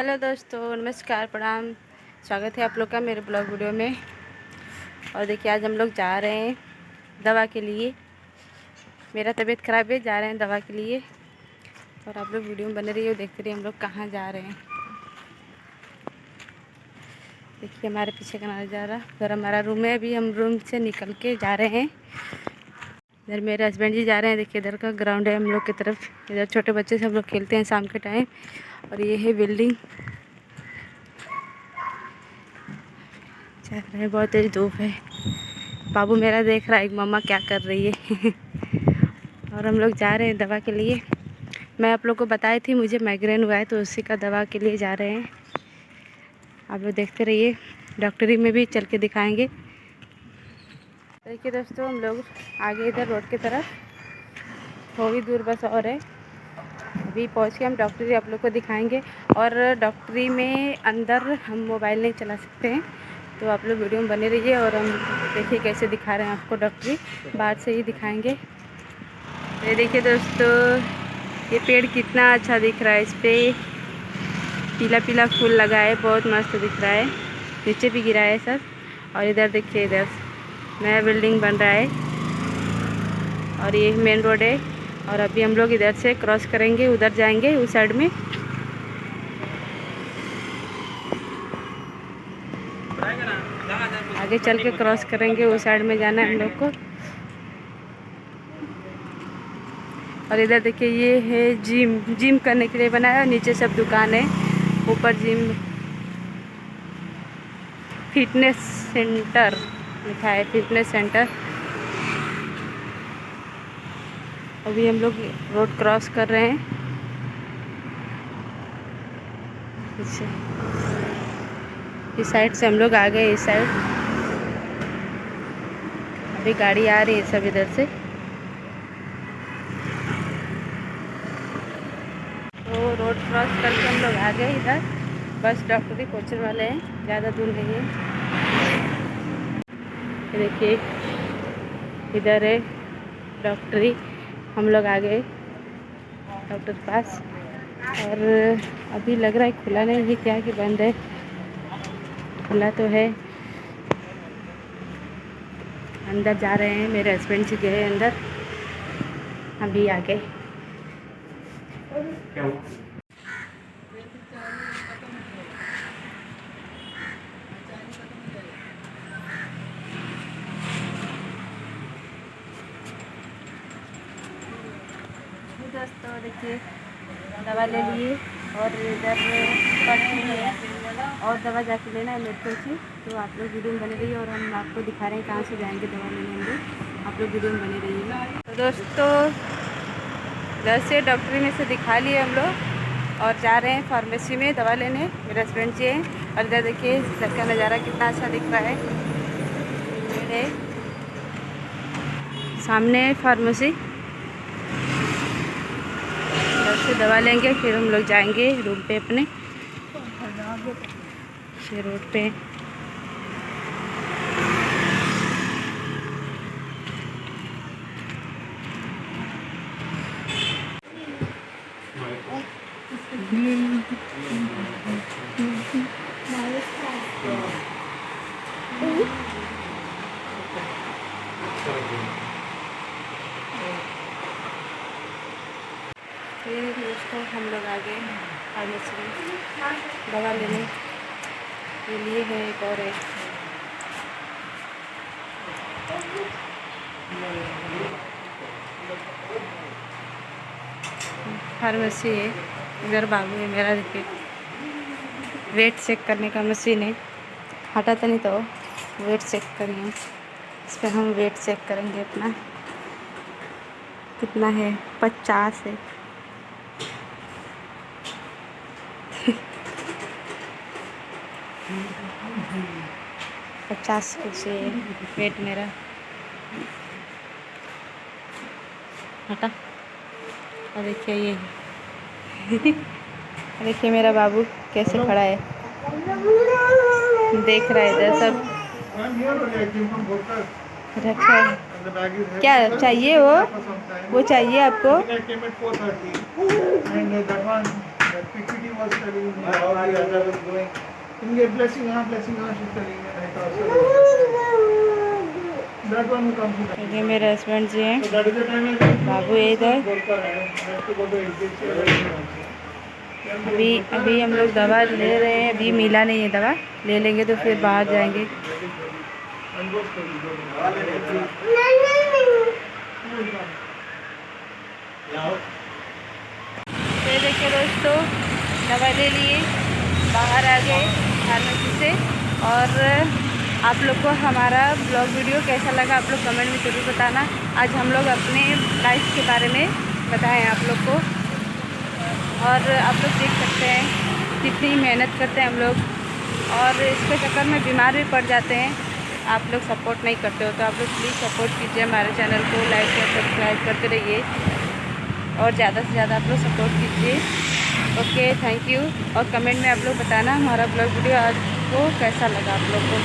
Hello दोस्तों, नमस्कार, प्रणाम। स्वागत है आप लोग का मेरे ब्लॉग वीडियो में। और देखिए आज हम लोग जा रहे हैं दवा के लिए। मेरा तबीयत ख़राब है, जा रहे हैं दवा के लिए। और आप लोग वीडियो में बने रहिए और देखते रहिए हम लोग कहाँ जा रहे हैं। देखिए हमारे पीछे का नज़ारा, उधर हमारा रूम है। अभी हम रूम से निकल के जा रहे हैं। इधर मेरे हस्बैंड जी जा रहे हैं। देखिए इधर का ग्राउंड है हम लोग की तरफ। इधर छोटे बच्चे से हम लोग खेलते हैं शाम के टाइम। और ये है बिल्डिंग। चल रहे, बहुत तेज धूप है। बाबू मेरा देख रहा है कि मम्मा क्या कर रही है। और हम लोग जा रहे हैं दवा के लिए। मैं आप लोग को बताई थी मुझे माइग्रेन हुआ है, तो उसी का दवा के लिए जा रहे हैं। आप लोग देखते रहिए, डॉक्टरी में भी चल के दिखाएंगे। देखिए दोस्तों, हम लोग आगे इधर रोड की तरफ थोड़ी दूर बस और है। अभी पहुँच के हम डॉक्टरी आप लोग को दिखाएंगे। और डॉक्टरी में अंदर हम मोबाइल नहीं चला सकते हैं, तो आप लोग वीडियो में बने रहिए। और हम देखिए कैसे दिखा रहे हैं आपको डॉक्टरी, बाहर से ही दिखाएंगे। ये देखिए दोस्तों, ये पेड़ कितना अच्छा दिख रहा है। इस पर पीला पीला फूल लगा है, बहुत मस्त दिख रहा है। नीचे भी गिरा है सब। और इधर देखिए, इधर नया बिल्डिंग बन रहा है। और ये मेन रोड है। और अभी हम लोग इधर से क्रॉस करेंगे, उधर जाएंगे उस साइड में। आगे चल के क्रॉस करेंगे, उस साइड में जाना है हम लोग को। और इधर देखिए, ये है जिम करने के लिए बनाया है। नीचे सब दुकान है, ऊपर जिम फिटनेस सेंटर लिखा है, फिटनेस सेंटर। अभी हम लोग रोड क्रॉस कर रहे हैं। इस साइड से हम लोग आ गए, इस साइड। अभी गाड़ी आ रही है सब इधर से। तो रोड क्रॉस करके हम लोग आ गए इधर। बस डॉक्टरी पहुँचने वाले हैं, ज़्यादा दूर नहीं है। देखिए इधर है डॉक्टरी, हम लोग आ गए डॉक्टर के पास। और अभी लग रहा है खुला नहीं है, क्या कि बंद है। खुला तो है। अंदर जा रहे हैं, मेरे हस्बैंड जी गए अंदर, अभी आ गए। दोस्तों देखिए, दवा ले लिए। और इधर पर्ची है, और दवा जाके लेना है मेडिकल से। तो आप लोग वीडियो में बने रहिए। और हम आपको दिखा रहे हैं कहाँ से जाएंगे दवा लेने हम लोग। आप लोग वीडियो में बने रहिए। तो दोस्तों, इधर से डॉक्टरी में से दिखा लिए हम लोग और जा रहे हैं फार्मेसी में दवा लेने। मेरे हस्बैंड जी हैं। और इधर देखिए इधर का नज़ारा कितना अच्छा दिख रहा है। मेरे सामने है फार्मेसी। से दवा लेंगे, फिर हम लोग जाएंगे रूम पे अपने, ये रोड पे। फिर दोस्तों हम लोग आ गए फार्मेसी में दवा लेने के लिए। है एक और है फार्मेसी है। इधर बाबू है मेरा, देखिए वेट चेक करने का मशीन है। हटा तो नहीं, तो वेट चेक करिए। इस पर हम वेट चेक करेंगे अपना कितना है। 50 है। पचास से वेट मेरा। हटा। और देखिए ये देखिए मेरा बाबू कैसे खड़ा है, देख रहा है इधर सब रखा है। क्या चाहिए वो चाहिए आपको? That PPT was telling me how the other was going. Inge blessing, she's telling me right also. That one will come to that. ये मेरे हस्बैंड जी हैं, So that is the time I think बाबू है इधर। I have to go to HDFC also. अभी हम लोग दवा ले रहे हैं, अभी मिला नहीं है दवा, ले लेंगे तो फिर बाहर जाएंगे। ये देखिए दोस्तों, दवा ले लिए, बाहर आ गए फार्मेसी से। और आप लोग को हमारा ब्लॉग वीडियो कैसा लगा आप लोग कमेंट में ज़रूर बताना। आज हम लोग अपने लाइफ के बारे में बताएं आप लोग को, और आप लोग देख सकते हैं कितनी मेहनत करते हैं हम लोग, और इसके चक्कर में बीमार भी पड़ जाते हैं। आप लोग सपोर्ट नहीं करते हो तो आप लोग प्लीज़ सपोर्ट कीजिए हमारे चैनल को, लाइक और सब्सक्राइब करते रहिए, और ज़्यादा से ज़्यादा आप लोग सपोर्ट कीजिए। Okay, thank you. और कमेंट में आप लोग बताना हमारा ब्लॉग वीडियो आपको कैसा लगा आप लोग को।